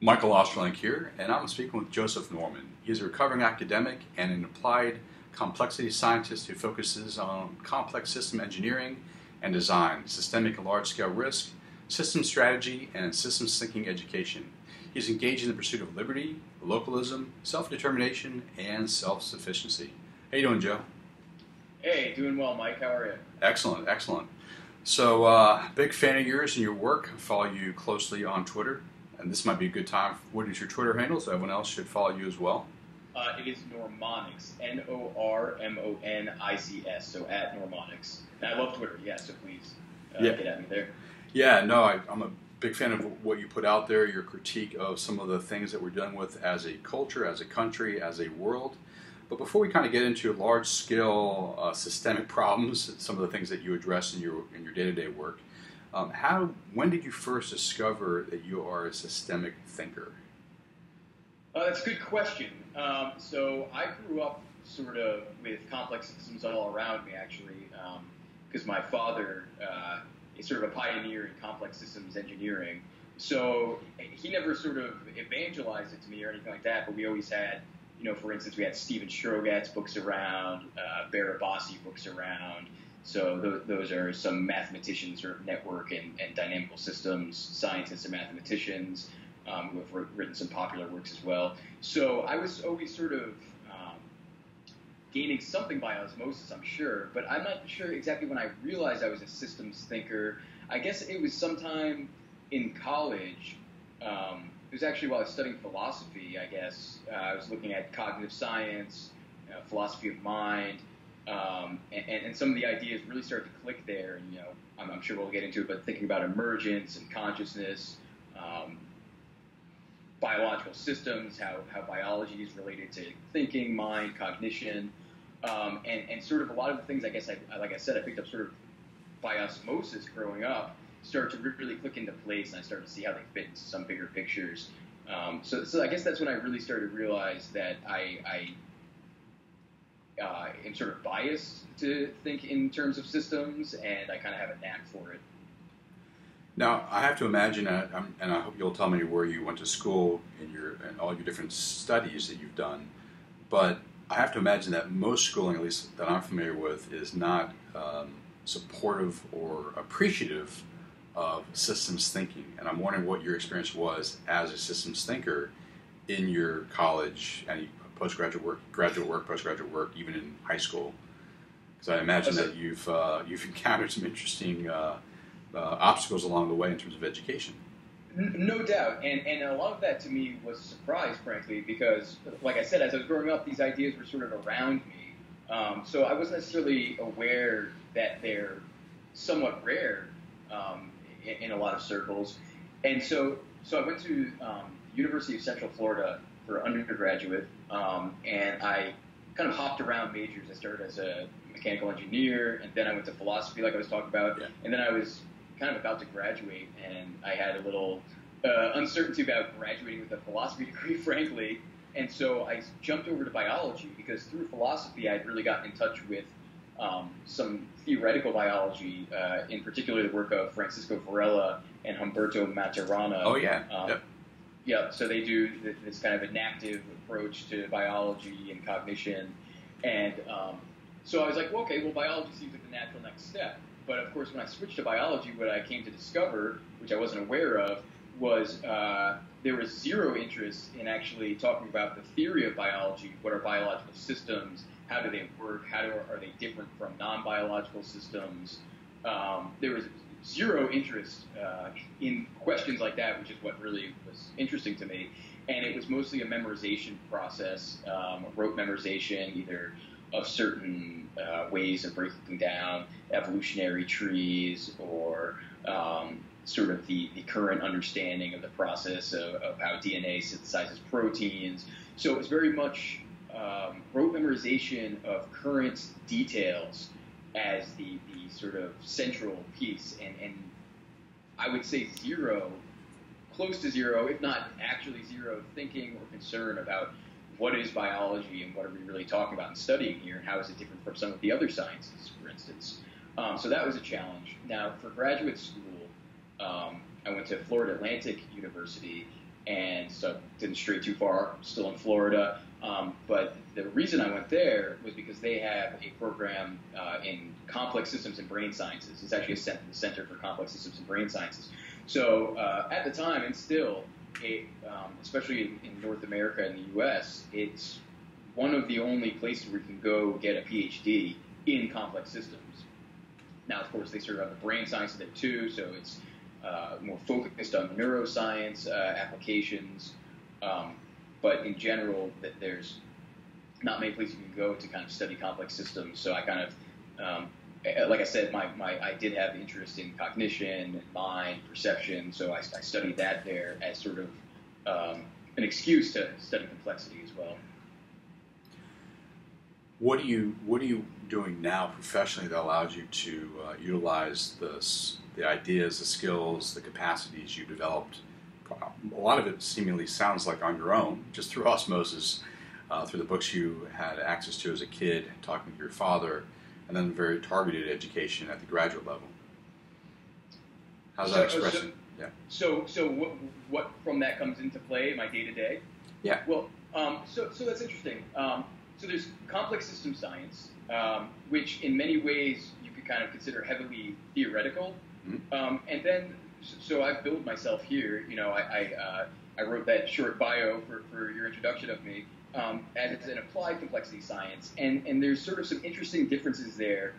Michael Osterlink here, and I'm speaking with Joseph Norman. He's a recovering academic and an applied complexity scientist who focuses on complex system engineering and design, systemic and large-scale risk, system strategy, and systems thinking education. He's engaged in the pursuit of liberty, localism, self-determination, and self-sufficiency. How you doing, Joe? Hey, doing well, Mike. How are you? Excellent, excellent. So, big fan of yours and your work. I follow you closely on Twitter. And this might be a good time. What is your Twitter handle? So everyone else should follow you as well. It is Normonics, Normonics, so at Normonics. And I love Twitter, so please get at me there. Yeah, no, I'm a big fan of what you put out there, your critique of some of the things that we're dealing with as a culture, as a country, as a world. But before we kind of get into large-scale systemic problems, some of the things that you address in your day-to-day work, when did you first discover that you are a systemic thinker? That's a good question. So I grew up sort of with complex systems all around me, actually, because my father is sort of a pioneer in complex systems engineering. So he never sort of evangelized it to me or anything like that, but we always had, for instance, we had Stephen Strogat's books around, Barabasi books around. So those are some mathematicians, sort of network and dynamical systems scientists and mathematicians who have written some popular works as well. So I was always sort of gaining something by osmosis, I'm sure, but I'm not sure exactly when I realized I was a systems thinker. I guess it was sometime in college. It was actually while I was studying philosophy, I guess. I was looking at cognitive science, philosophy of mind, and some of the ideas really started to click there. And, I'm sure we'll get into it, but thinking about emergence and consciousness, biological systems, how biology is related to thinking, mind, cognition, and sort of a lot of the things, I guess, like I said, I picked up sort of by osmosis growing up, started to really click into place, and I started to see how they fit into some bigger pictures. So I guess that's when I really started to realize that I am sort of biased to think in terms of systems, and I kind of have a knack for it. Now, I have to imagine, and I hope you'll tell me where you went to school and all your different studies that you've done, but I have to imagine that most schooling, at least that I'm familiar with, is not supportive or appreciative of systems thinking. And I'm wondering what your experience was as a systems thinker in your college and postgraduate work, graduate work, postgraduate work, even in high school. Because I imagine that you've encountered some interesting obstacles along the way in terms of education. No doubt, and a lot of that to me was a surprise, frankly, because, like I said, as I was growing up, these ideas were sort of around me. So I wasn't necessarily aware that they're somewhat rare in a lot of circles. And so I went to University of Central Florida for undergraduate, and I kind of hopped around majors. I started as a mechanical engineer, and then I went to philosophy, like I was talking about, and then I was kind of about to graduate, and I had a little uncertainty about graduating with a philosophy degree, frankly, and so I jumped over to biology, because through philosophy I'd really gotten in touch with some theoretical biology, in particular the work of Francisco Varela and Humberto Maturana. Oh, yeah. Yeah, so they do this kind of enactive approach to biology and cognition, and so I was like, well, okay, biology seems like the natural next step. But of course, when I switched to biology, what I came to discover, which I wasn't aware of, was there was zero interest in actually talking about the theory of biology. What are biological systems? How do they work? Are they different from non-biological systems? There was zero interest in questions like that, which is what really was interesting to me. And it was mostly a memorization process, rote memorization, either of certain ways of breaking down evolutionary trees, or sort of the current understanding of the process of how DNA synthesizes proteins. So it was very much rote memorization of current details as the sort of central piece, and I would say close to zero, if not actually zero, thinking or concern about what is biology and what are we really talking about and studying here, and how is it different from some of the other sciences, for instance. So that was a challenge. Now, for graduate school, I went to Florida Atlantic University, and so didn't stray too far, still in Florida. But the reason I went there was because they have a program in complex systems and brain sciences. It's actually the Center for Complex Systems and Brain Sciences. So at the time, and still, especially in North America and the U.S., it's one of the only places where you can go get a PhD in complex systems. Now, of course, they sort of have the brain science of it too, so it's more focused on neuroscience applications. But in general, there's not many places you can go to kind of study complex systems. So I kind of, like I said, I did have interest in cognition, mind, perception. So I studied that there as sort of an excuse to study complexity as well. What are you doing now professionally that allows you to utilize the ideas, the skills, the capacities you developed? A lot of it seemingly sounds like on your own, just through osmosis, through the books you had access to as a kid, talking to your father, and then very targeted education at the graduate level. How's that expressing? Yeah. So what from that comes into play in my day-to-day? Yeah. Well, so that's interesting. So there's complex system science, which in many ways you could kind of consider heavily theoretical. Mm-hmm. And then, so I've built myself here. You know, I wrote that short bio for your introduction of me as an applied complexity science. And there's sort of some interesting differences there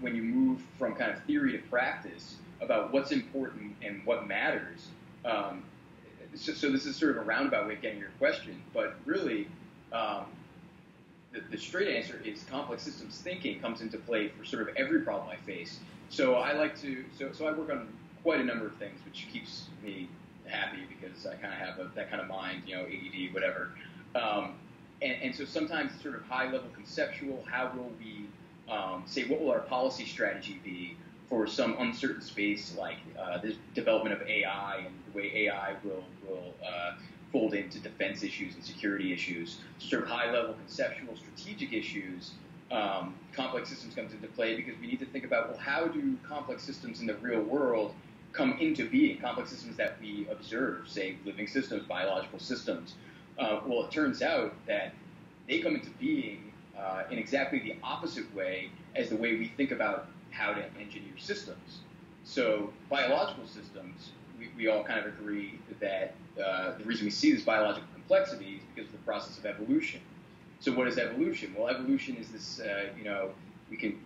when you move from kind of theory to practice about what's important and what matters. So this is sort of a roundabout way of getting your question, but really, the straight answer is complex systems thinking comes into play for sort of every problem I face. So I like to, so I work on quite a number of things, which keeps me happy because I kind of have that kind of mind, you know, ADD, whatever. And so sometimes it's sort of high-level conceptual. How will we say, what will our policy strategy be for some uncertain space like the development of AI and the way AI will fold into defense issues and security issues, sort of high-level conceptual strategic issues. Complex systems comes into play because we need to think about, well, how do complex systems in the real world come into being, complex systems that we observe, say living systems, biological systems. Well, it turns out that they come into being in exactly the opposite way as the way we think about how to engineer systems. So biological systems, we all kind of agree that the reason we see this biological complexity is because of the process of evolution. So what is evolution? Well, evolution is this, we can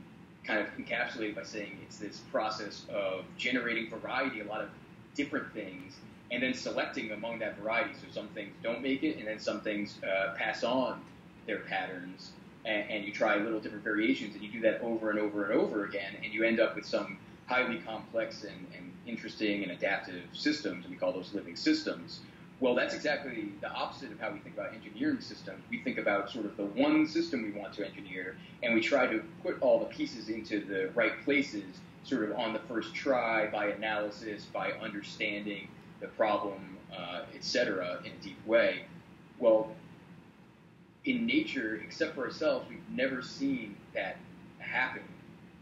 kind of encapsulate it by saying it's this process of generating variety, a lot of different things, and then selecting among that variety. So some things don't make it, and then some things pass on their patterns, and you try little different variations, and you do that over and over and over again, and you end up with some highly complex and interesting and adaptive systems, and we call those living systems. Well, that's exactly the opposite of how we think about engineering systems. We think about sort of the one system we want to engineer, and we try to put all the pieces into the right places, sort of on the first try, by analysis, by understanding the problem, et cetera, in a deep way. Well, in nature, except for ourselves, we've never seen that happen.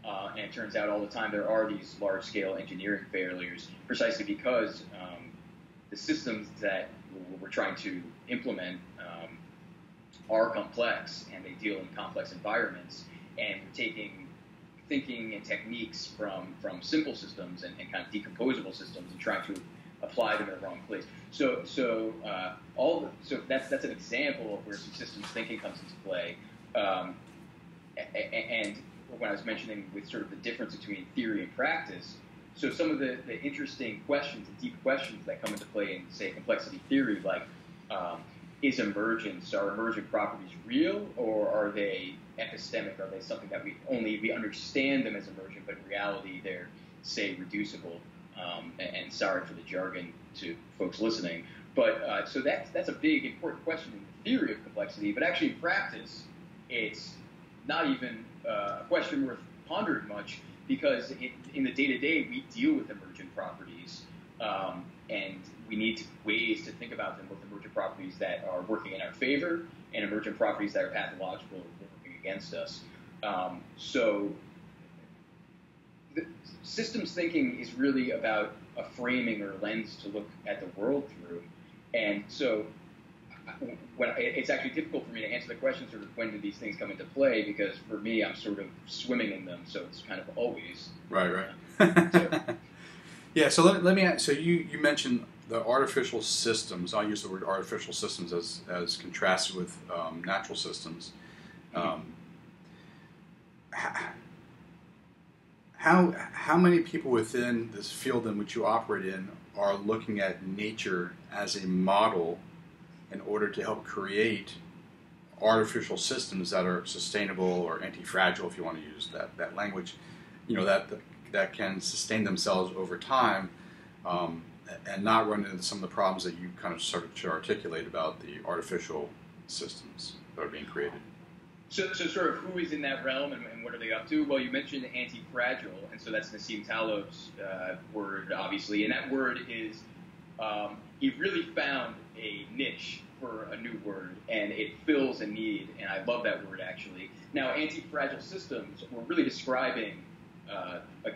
And it turns out all the time there are these large-scale engineering failures precisely because the systems that we're trying to implement are complex, and they deal in complex environments, and we're taking thinking and techniques from simple systems and kind of decomposable systems and trying to apply them in the wrong place. So that's an example of where some systems thinking comes into play. And when I was mentioning with sort of the difference between theory and practice, so some of the interesting questions and deep questions that come into play in, say, complexity theory, like are emergent properties real, or are they epistemic? Are they something that we understand them as emergent, but in reality they're, say, reducible? And sorry for the jargon to folks listening, but so that's a big important question in the theory of complexity, but actually in practice it's not even a question worth pondering much, because in the day-to-day we deal with emergent properties, and we need ways to think about them, both emergent properties that are working in our favor and emergent properties that are pathological or working against us. So systems thinking is really about a framing or lens to look at the world through, And so when it's actually difficult for me to answer the question, sort of when do these things come into play, because for me, I'm sort of swimming in them, so it's kind of always. Right. So, yeah, so let me ask, so you mentioned the artificial systems. I'll use the word artificial systems as contrasted with natural systems. How many people within this field in which you operate in are looking at nature as a model in order to help create artificial systems that are sustainable or anti-fragile, if you want to use that language, that can sustain themselves over time, and not run into some of the problems that you kind of started to articulate about the artificial systems that are being created? So sort of who is in that realm and what are they up to? Well, you mentioned anti-fragile, and so that's Nassim Taleg's word, obviously, and that word is, he really found a niche for a new word, and it fills a need, and I love that word, actually. Now, anti-fragile systems, we're really describing,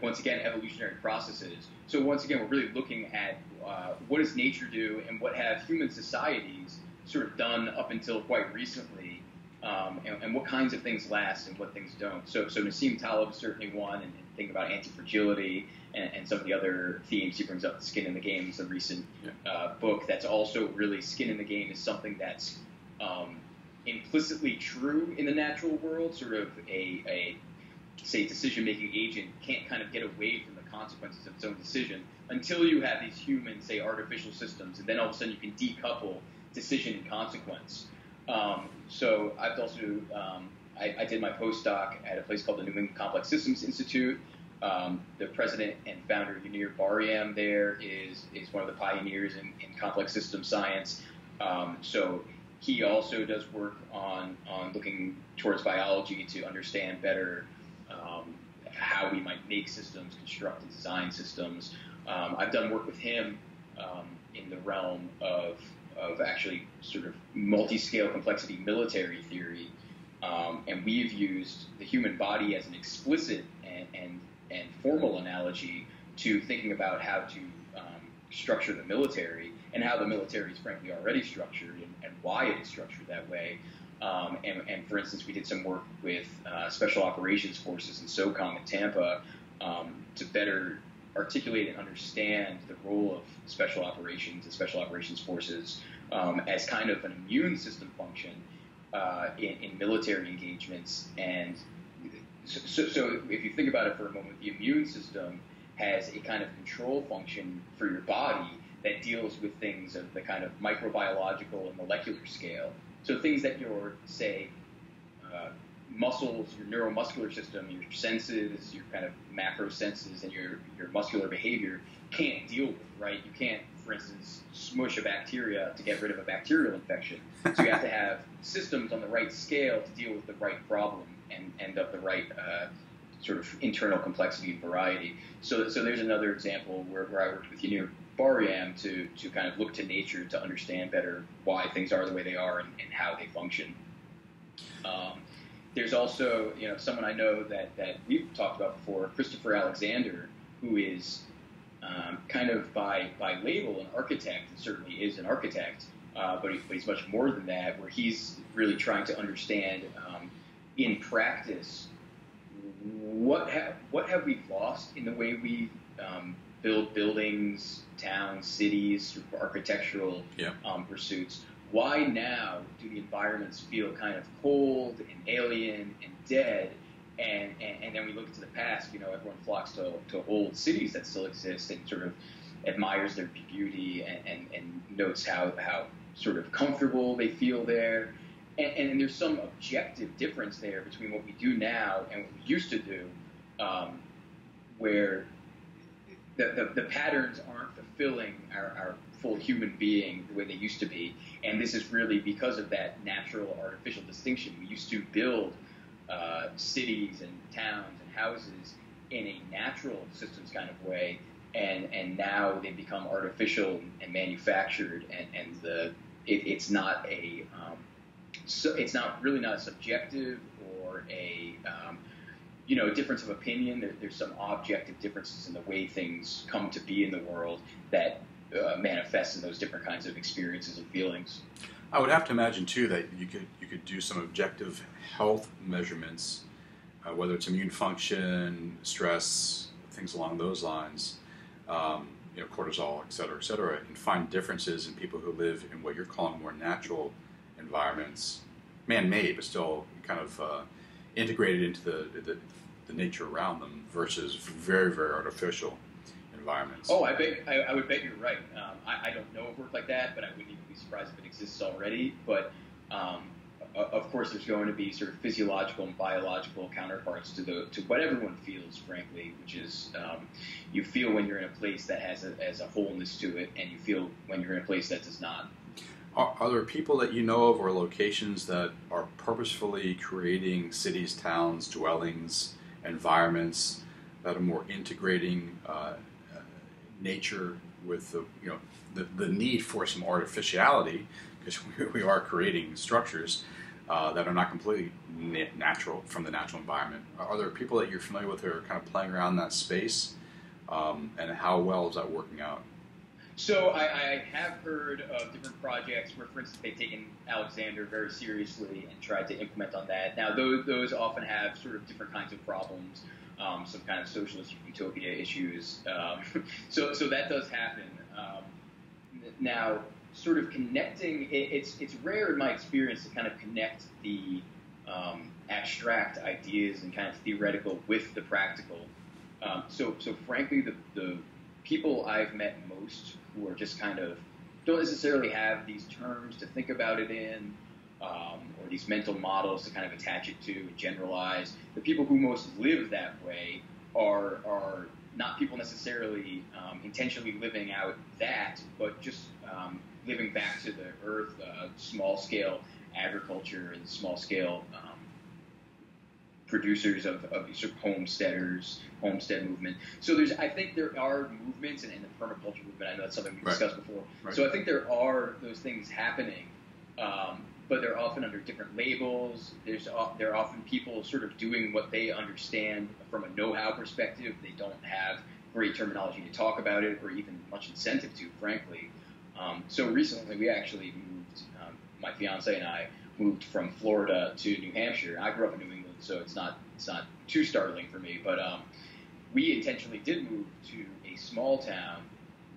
once again, evolutionary processes. So once again, we're really looking at what does nature do and what have human societies sort of done up until quite recently, and what kinds of things last and what things don't. So Nassim Taleb is certainly one, and thinking about anti-fragility and some of the other themes. He brings up Skin in the Game is a recent book that's also really, skin in the game is something that's implicitly true in the natural world. Sort of a say, decision-making agent can't kind of get away from the consequences of its own decision until you have these human, say, artificial systems, and then all of a sudden you can decouple decision and consequence. So I've also, I did my postdoc at a place called the New England Complex Systems Institute. The president and founder, Yunir Baryam, there is one of the pioneers in complex system science. So he also does work on looking towards biology to understand better how we might make systems, construct and design systems. I've done work with him in the realm of actually sort of multi-scale complexity military theory, and we've used the human body as an explicit and formal analogy to thinking about how to structure the military, and how the military is frankly already structured, and why it is structured that way. And for instance, we did some work with special operations forces in SOCOM in Tampa to better articulate and understand the role of special operations and special operations forces as kind of an immune system function in military engagements. And so if you think about it for a moment, the immune system has a kind of control function for your body that deals with things of the kind of microbiological and molecular scale. So things that your, say, muscles, your neuromuscular system, your senses, your kind of macro senses, and your muscular behavior can't deal with, right? You can't, for instance, smush a bacteria to get rid of a bacterial infection. So you have to have systems on the right scale to deal with the right problem and of the right sort of internal complexity and variety. So there's another example where I worked with Yunir Baryam to kind of look to nature to understand better why things are the way they are and how they function. There's also, someone I know that we've talked about before, Christopher Alexander, who is kind of by label an architect, and certainly is an architect, but he's much more than that, where he's really trying to understand in practice what have we lost in the way we build buildings, towns, cities, architectural pursuits. Why now do the environments feel kind of cold and alien and dead? And then we look to the past, everyone flocks to old cities that still exist and sort of admires their beauty and notes how sort of comfortable they feel there. And there's some objective difference there between what we do now and what we used to do, where the patterns aren't fulfilling our full human being the way they used to be. And this is really because of that natural artificial distinction. We used to build cities and towns and houses in a natural systems kind of way, and now they become artificial and manufactured, and it's not a it's not really not a subjective or a difference of opinion. There's some objective differences in the way things come to be in the world that manifest in those different kinds of experiences and feelings. I would have to imagine too that you could do some objective health measurements, whether it's immune function, stress, things along those lines, cortisol, et cetera, and find differences in people who live in what you're calling more natural environments, man-made, but still kind of integrated into the nature around them, versus very, very artificial environments. Oh, I would bet you're right. I don't know of work like that, but I wouldn't even be surprised if it exists already. But of course, there's going to be sort of physiological and biological counterparts to what everyone feels, frankly, which is you feel when you're in a place that has a wholeness to it, and you feel when you're in a place that does not. Are there people that you know of or locations that are purposefully creating cities, towns, dwellings, environments that are more integrating nature with the need for some artificiality, because we are creating structures that are not completely natural from the natural environment? Are there people that you're familiar with who are kind of playing around in that space, and how well is that working out? So I have heard of different projects where, for instance, they've taken Alexander very seriously and tried to implement on that. Now, those often have sort of different kinds of problems, some kind of socialist utopia issues. So that does happen. Now, sort of connecting, it's rare in my experience to kind of connect the abstract ideas and kind of theoretical with the practical. So frankly, the people I've met most who are just kind of don't necessarily have these terms to think about it in, or these mental models to kind of attach it to and generalize. The people who most live that way are not people necessarily intentionally living out that, but just living back to the earth, small-scale agriculture and small-scale producers of sort of homestead movement. So I think there are movements, and in the permaculture movement, I know that's something we discussed before. Right. So I think there are those things happening, but they're often under different labels. There are often people sort of doing what they understand from a know-how perspective. They don't have great terminology to talk about it, or even much incentive to, frankly. So recently, we actually moved. My fiance and I moved from Florida to New Hampshire. I grew up in New England, so it's not too startling for me. But we intentionally did move to a small town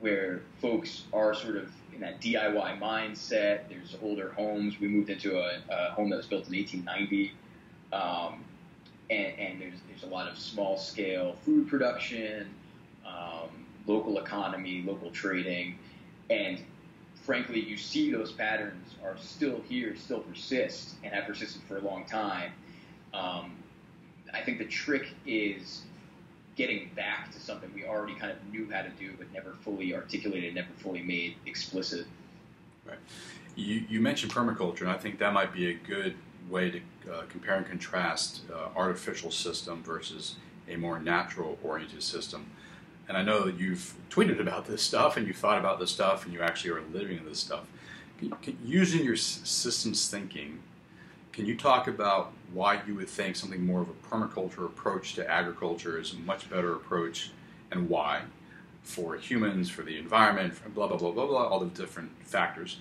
where folks are sort of in that DIY mindset. There's older homes. We moved into a home that was built in 1890, and there's a lot of small scale food production, local economy, local trading, and frankly, you see those patterns are still here, still persist, and have persisted for a long time. I think the trick is getting back to something we already kind of knew how to do, but never fully articulated, never fully made explicit. Right. You mentioned permaculture, and I think that might be a good way to compare and contrast artificial system versus a more natural-oriented system. And I know that you've tweeted about this stuff, and you've thought about this stuff, and you actually are living this stuff. Using your systems thinking, can you talk about why you would think something more of a permaculture approach to agriculture is a much better approach, and why, for humans, for the environment, for blah, blah, blah, blah, blah, all the different factors,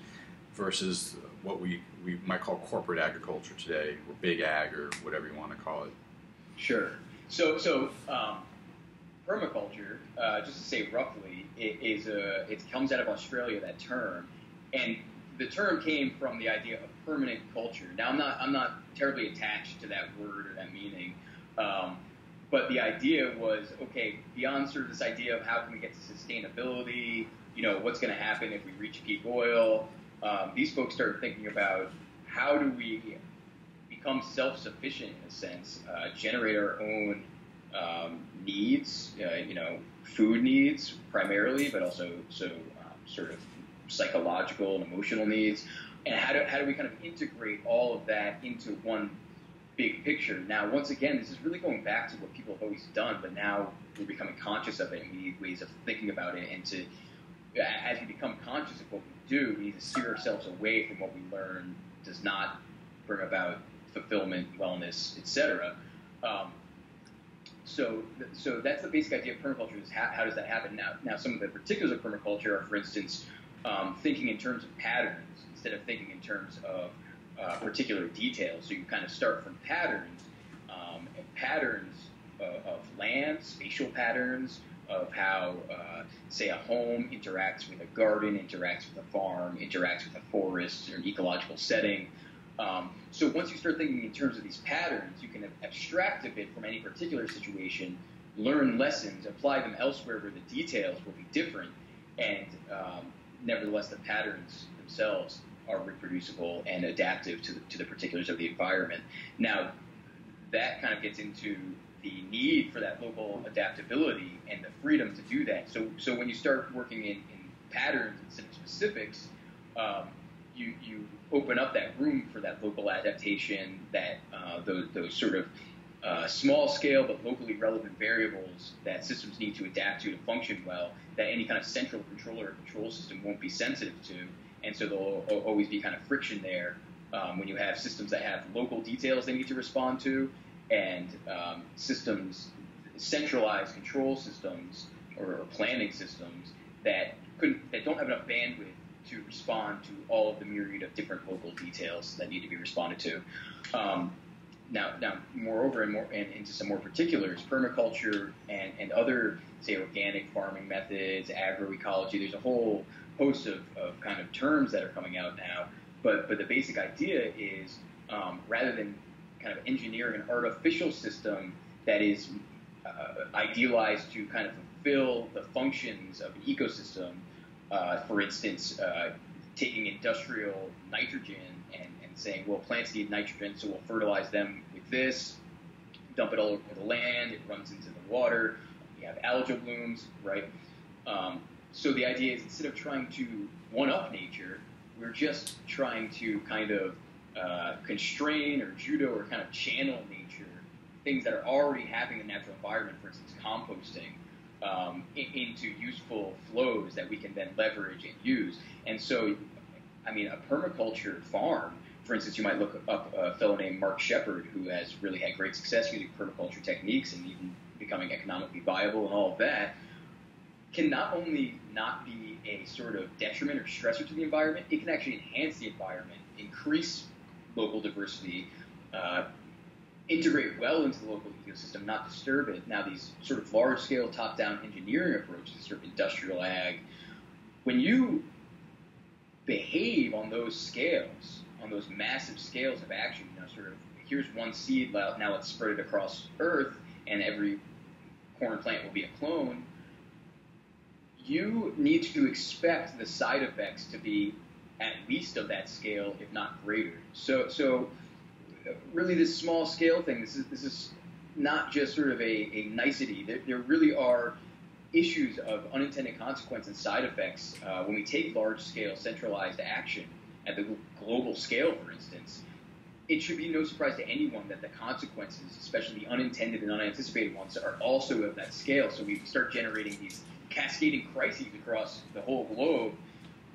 versus what we might call corporate agriculture today, or big ag, or whatever you want to call it? Sure. So permaculture, just to say roughly, it comes out of Australia, that term, and the term came from the idea of permanent culture. Now, I'm not terribly attached to that word or that meaning, but the idea was, okay, beyond sort of this idea of how can we get to sustainability, what's going to happen if we reach peak oil, these folks started thinking about how do we become self-sufficient in a sense, generate our own needs, food needs primarily, but also sort of psychological and emotional needs, and how do we kind of integrate all of that into one big picture? Now, once again, this is really going back to what people have always done, but now we're becoming conscious of it, and we need ways of thinking about it, and as we become conscious of what we do, we need to steer ourselves away from what we learn does not bring about fulfillment, wellness, etc. So that's the basic idea of permaculture. Is how does that happen? Now some of the particulars of permaculture are, for instance, thinking in terms of patterns instead of thinking in terms of particular details. So you kind of start from patterns, and patterns of land, spatial patterns of how, say, a home interacts with a garden, interacts with a farm, interacts with a forest or an ecological setting. So once you start thinking in terms of these patterns, you can abstract a bit from any particular situation, learn lessons, apply them elsewhere where the details will be different, and nevertheless the patterns themselves are reproducible and adaptive to the particulars of the environment. Now, that kind of gets into the need for that local adaptability and the freedom to do that. So when you start working in patterns instead of specifics, you open up that room for that local adaptation, that those sort of small scale but locally relevant variables that systems need to adapt to function well, that any kind of central controller or control system won't be sensitive to. And so there'll always be kind of friction there when you have systems that have local details they need to respond to, and systems, centralized control systems or planning systems that don't have enough bandwidth to respond to all of the myriad of different local details that need to be responded to. Now, moreover, and into some more particulars, permaculture and other, say, organic farming methods, agroecology, there's a whole host of kind of terms that are coming out now. But the basic idea is rather than kind of engineering an artificial system that is idealized to kind of fulfill the functions of an ecosystem, for instance, taking industrial nitrogen and saying, well, plants need nitrogen, so we'll fertilize them with this, dump it all over the land, it runs into the water, you have algal blooms, right? So the idea is, instead of trying to one-up nature, we're just trying to kind of constrain or judo or kind of channel nature, things that are already happening in the natural environment, for instance, composting, into useful flows that we can then leverage and use. And so, I mean, a permaculture farm, for instance, you might look up a fellow named Mark Shepard, who has really had great success using permaculture techniques and even becoming economically viable and all of that, can not only not be a sort of detriment or stressor to the environment, it can actually enhance the environment, increase local diversity, integrate well into the local ecosystem, not disturb it. Now, these sort of large-scale top-down engineering approaches, sort of industrial ag, when you behave on those scales, on those massive scales of action, sort of, here's one seed, now let's spread it across Earth, and every corn plant will be a clone, you need to expect the side effects to be at least of that scale, if not greater. So really, this small scale thing, this is not just sort of a nicety. There really are issues of unintended consequence and side effects when we take large scale centralized action at the global scale, for instance. It should be no surprise to anyone that the consequences, especially the unintended and unanticipated ones, are also of that scale. So we start generating these cascading crises across the whole globe.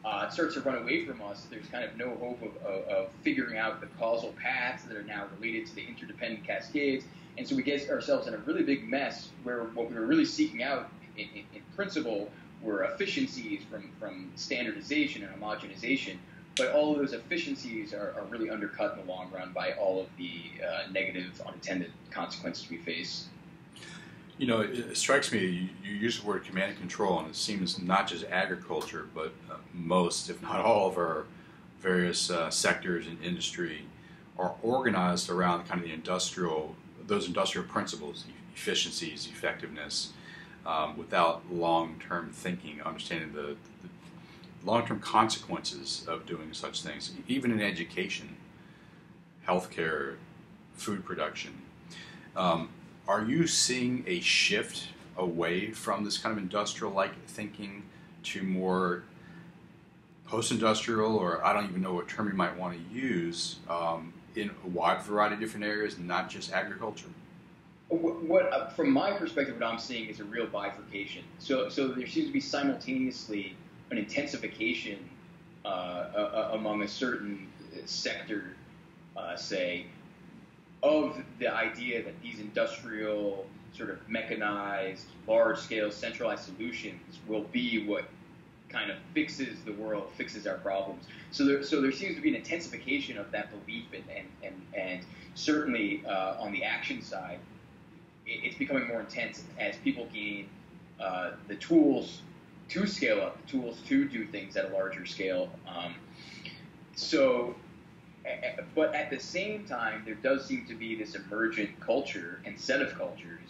It starts to run away from us. There's kind of no hope of figuring out the causal paths that are now related to the interdependent cascades. And so we get ourselves in a really big mess where what we were really seeking out in principle were efficiencies from standardization and homogenization. But all of those efficiencies are really undercut in the long run by all of the negative unintended consequences we face. You know, it strikes me, you use the word command and control, and it seems not just agriculture, but most, if not all, of our various sectors in industry are organized around kind of those industrial principles, efficiencies, effectiveness, without long-term thinking, understanding the long-term consequences of doing such things, even in education, healthcare, food production. Are you seeing a shift away from this kind of industrial-like thinking to more post-industrial, or I don't even know what term you might want to use, in a wide variety of different areas, not just agriculture? From my perspective, what I'm seeing is a real bifurcation. So there seems to be simultaneously an intensification among a certain sector, say, of the idea that these industrial sort of mechanized, large-scale, centralized solutions will be what kind of fixes the world, fixes our problems. So there seems to be an intensification of that belief, and certainly on the action side, it's becoming more intense as people gain the tools to scale up, the tools to do things at a larger scale. But at the same time, there does seem to be this emergent culture and set of cultures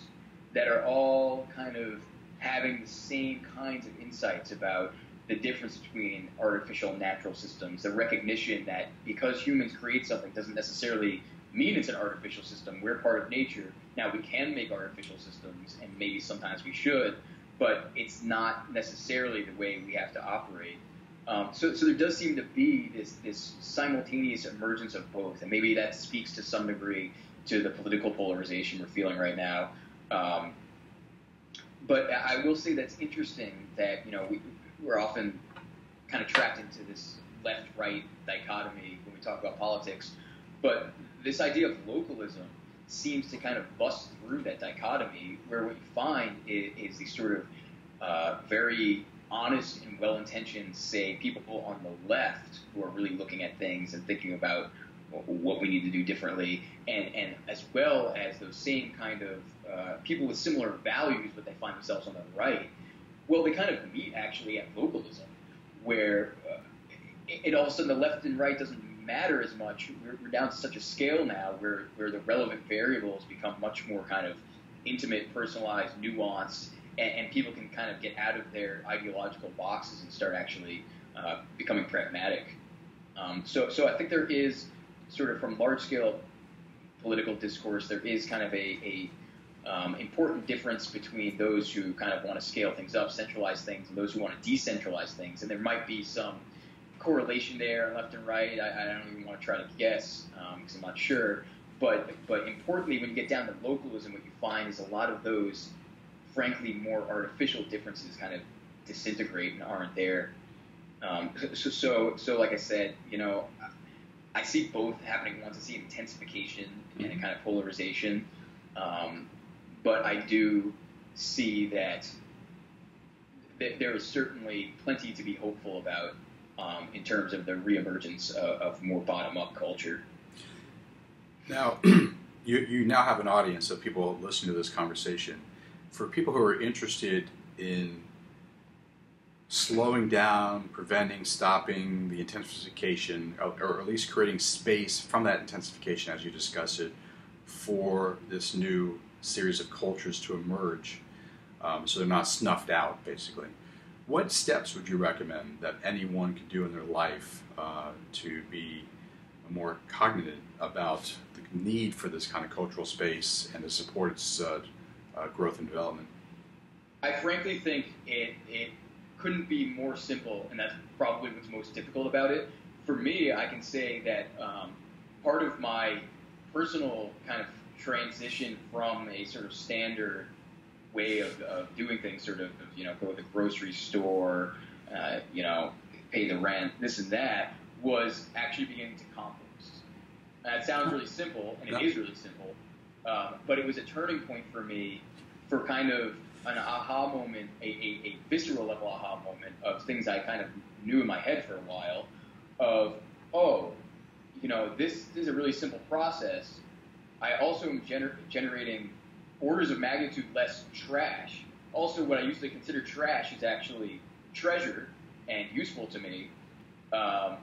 that are all kind of having the same kinds of insights about the difference between artificial and natural systems, the recognition that because humans create something doesn't necessarily mean it's an artificial system. We're part of nature. Now, we can make artificial systems, and maybe sometimes we should, but it's not necessarily the way we have to operate. So there does seem to be this simultaneous emergence of both, and maybe that speaks to some degree to the political polarization we're feeling right now. But I will say that's interesting that, we're often kind of trapped into this left-right dichotomy when we talk about politics, but this idea of localism seems to kind of bust through that dichotomy, where what you find is these sort of very honest and well-intentioned, say, people on the left who are really looking at things and thinking about what we need to do differently, and as well as those same kind of people with similar values, but they find themselves on the right. Well, they kind of meet actually at localism, where it all of a sudden the left and right doesn't matter as much. We're down to such a scale now where the relevant variables become much more kind of intimate, personalized, nuanced, and people can kind of get out of their ideological boxes and start actually becoming pragmatic. So I think there is sort of, from large-scale political discourse, there is kind of a important difference between those who kind of want to scale things up, centralize things, and those who want to decentralize things. And there might be some correlation there, left and right. I don't even want to try to guess because I'm not sure. But importantly, when you get down to localism, what you find is a lot of those, frankly, more artificial differences kind of disintegrate and aren't there. So like I said, I see both happening at once. I see intensification and a kind of polarization. But I do see that there is certainly plenty to be hopeful about in terms of the reemergence of more bottom-up culture. Now, you now have an audience of people listening to this conversation. For people who are interested in slowing down, preventing, stopping the intensification, or at least creating space from that intensification, as you discuss it, for this new series of cultures to emerge, so they're not snuffed out, basically. What steps would you recommend that anyone could do in their life to be more cognizant about the need for this kind of cultural space and to support its growth and development? I frankly think it couldn't be more simple, and that's probably what's most difficult about it. For me, I can say that part of my personal kind of transition from a sort of standard way of doing things, sort of, go to the grocery store, pay the rent, this and that, was actually beginning to compost. And it sounds really simple, and it is really simple, but it was a turning point for me for kind of an aha moment, a visceral level aha moment of things I kind of knew in my head for a while of, this is a really simple process. I also am generating orders of magnitude less trash. Also, what I usually consider trash is actually treasure and useful to me. And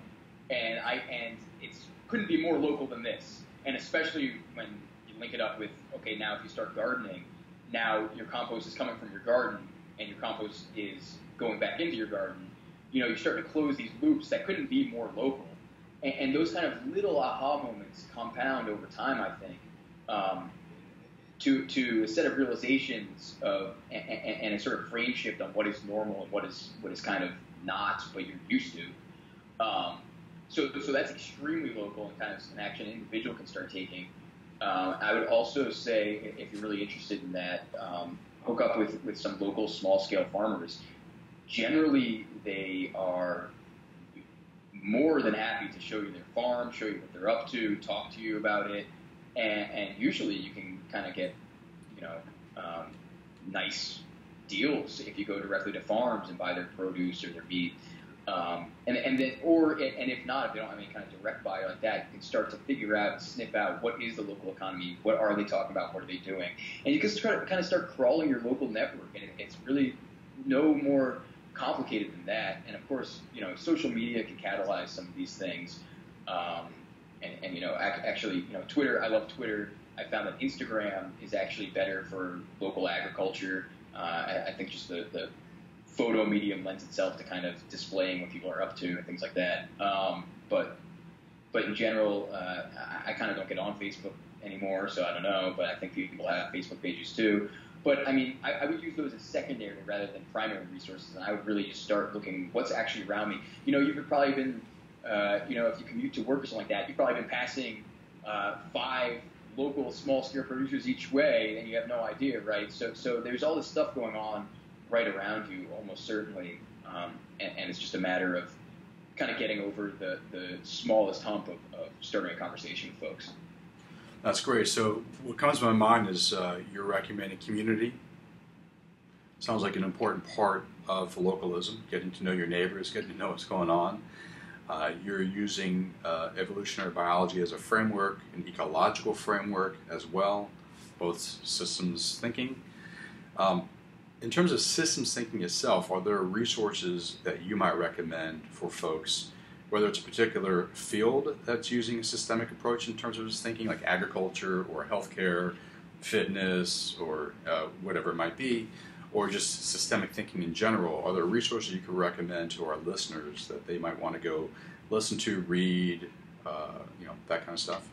it couldn't be more local than this. And especially when you link it up with, okay, now if you start gardening, now your compost is coming from your garden, and your compost is going back into your garden. You start to close these loops that couldn't be more local. And those kind of little aha moments compound over time, I think, to a set of realizations of and a sort of frame shift on what is normal and what is kind of not, but you're used to. So that's extremely local and kind of an action an individual can start taking. I would also say, if you're really interested in that, hook up with some local small-scale farmers. Generally, they are more than happy to show you their farm, show you what they're up to, talk to you about it, and usually you can kind of get, nice deals if you go directly to farms and buy their produce or their meat. And if not, if they don't have any kind of direct buy like that, you can start to figure out, sniff out what is the local economy, what are they talking about, what are they doing, and you can kind of start crawling your local network, and it's really no more complicated than that. And of course, social media can catalyze some of these things. Actually, Twitter. I love Twitter. I found that Instagram is actually better for local agriculture. I think just the photo medium lends itself to kind of displaying what people are up to and things like that. But in general, I kind of don't get on Facebook anymore, so I don't know. But I think people have Facebook pages too. But I mean, I would use those as secondary rather than primary resources, and I would really just start looking what's actually around me. You've probably been, if you commute to work or something like that, you've probably been passing 5 local small-scale producers each way, and you have no idea, right? So there's all this stuff going on right around you, almost certainly, and it's just a matter of kind of getting over the smallest hump of starting a conversation with folks. That's great. So what comes to my mind is you're recommending community. Sounds like an important part of localism, getting to know your neighbors, getting to know what's going on. You're using evolutionary biology as a framework, an ecological framework as well, both systems thinking. In terms of systems thinking itself, are there resources that you might recommend for folks, whether it's a particular field that's using a systemic approach in terms of its thinking, like agriculture or healthcare, fitness, or whatever it might be, or just systemic thinking in general? Are there resources you could recommend to our listeners that they might want to go listen to, read, that kind of stuff?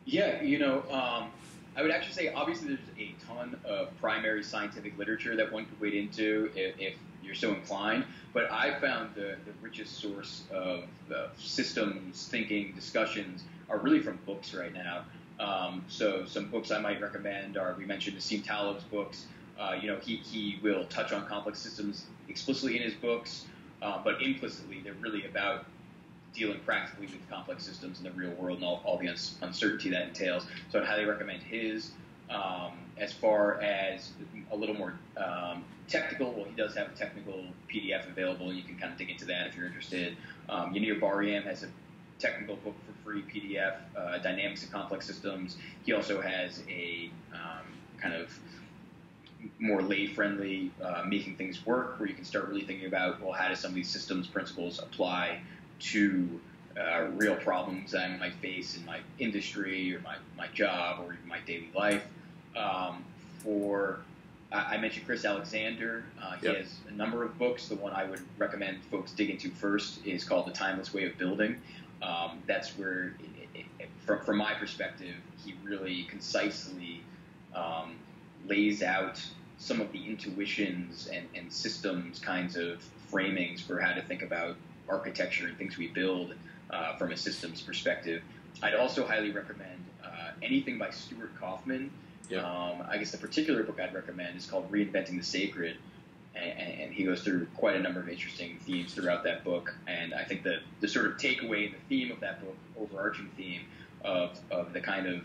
Yeah, I would actually say obviously there's a ton of primary scientific literature that one could wade into if you're so inclined, but I found the richest source of systems thinking discussions are really from books right now. So some books I might recommend are, we mentioned Nassim Taleb's books. He will touch on complex systems explicitly in his books, but implicitly they're really about dealing practically with complex systems in the real world and all the uncertainty that entails. So I'd highly recommend his. As far as a little more technical, well, he does have a technical PDF available, and you can kind of dig into that if you're interested. Yanir Bariam has a technical book for free PDF, Dynamics of Complex Systems. He also has a kind of more lay-friendly making things work, where you can start really thinking about, well, how do some of these systems principles apply to real problems that I might face in my industry or my job or even my daily life. I mentioned Chris Alexander. He Yep. has a number of books. The one I would recommend folks dig into first is called The Timeless Way of Building. That's where, from my perspective, he really concisely lays out some of the intuitions and systems kinds of framings for how to think about architecture and things we build from a systems perspective. I'd also highly recommend anything by Stuart Kaufman. Yeah. I guess the particular book I'd recommend is called Reinventing the Sacred, and he goes through quite a number of interesting themes throughout that book. And I think the sort of takeaway, the theme of that book, overarching theme of the kind of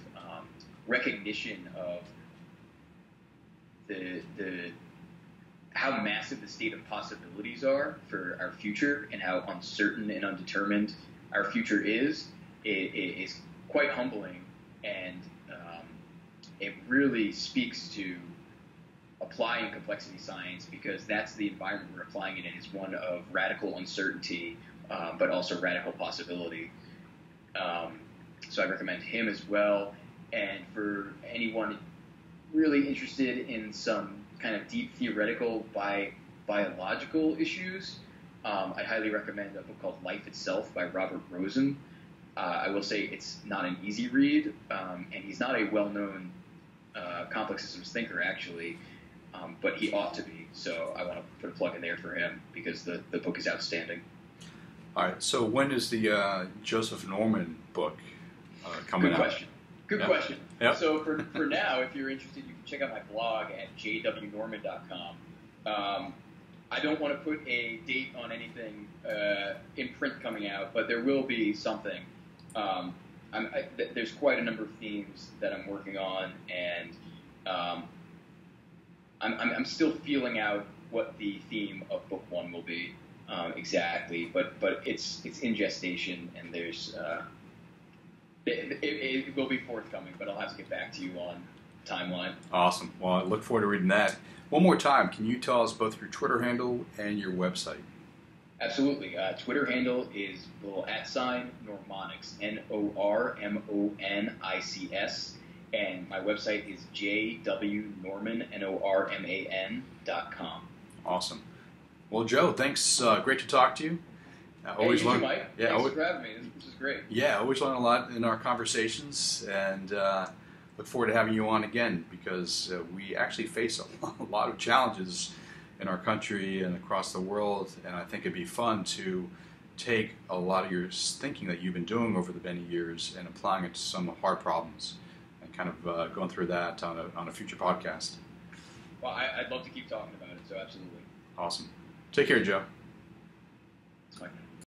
recognition of the how massive the state of possibilities are for our future and how uncertain and undetermined our future is quite humbling, and it really speaks to applying complexity science, because that's the environment we're applying it in, is one of radical uncertainty, but also radical possibility. So I recommend him as well. And for anyone really interested in some kind of deep theoretical biological issues, I'd highly recommend a book called Life Itself by Robert Rosen. I will say it's not an easy read, and he's not a well-known complex systems thinker, actually, but he ought to be. So I want to put a plug in there for him, because the book is outstanding. All right. So when is the Joseph Norman book coming out? Good question. Yep. So for now, if you're interested, you can check out my blog at jwnorman.com. I don't want to put a date on anything in print coming out, but there will be something. There's quite a number of themes that I'm working on, and I'm still feeling out what the theme of book one will be exactly, but it's in gestation, and there's it will be forthcoming, but I'll have to get back to you on timeline. Awesome. Well, I look forward to reading that. One more time, can you tell us both your Twitter handle and your website? Absolutely. Twitter handle is the little @Normonics, NORMONICS, and my website is jwnorman.com. Awesome. Well, Joe, thanks. Great to talk to you. Always learn. Mike. Yeah, thanks for having me. This is great. Yeah, always learn a lot in our conversations, and look forward to having you on again, because we actually face a lot of challenges in our country and across the world, and I think it'd be fun to take a lot of your thinking that you've been doing over the many years and applying it to some hard problems, and kind of going through that on a future podcast. Well, I'd love to keep talking about it, so absolutely. Awesome. Take care, Joe.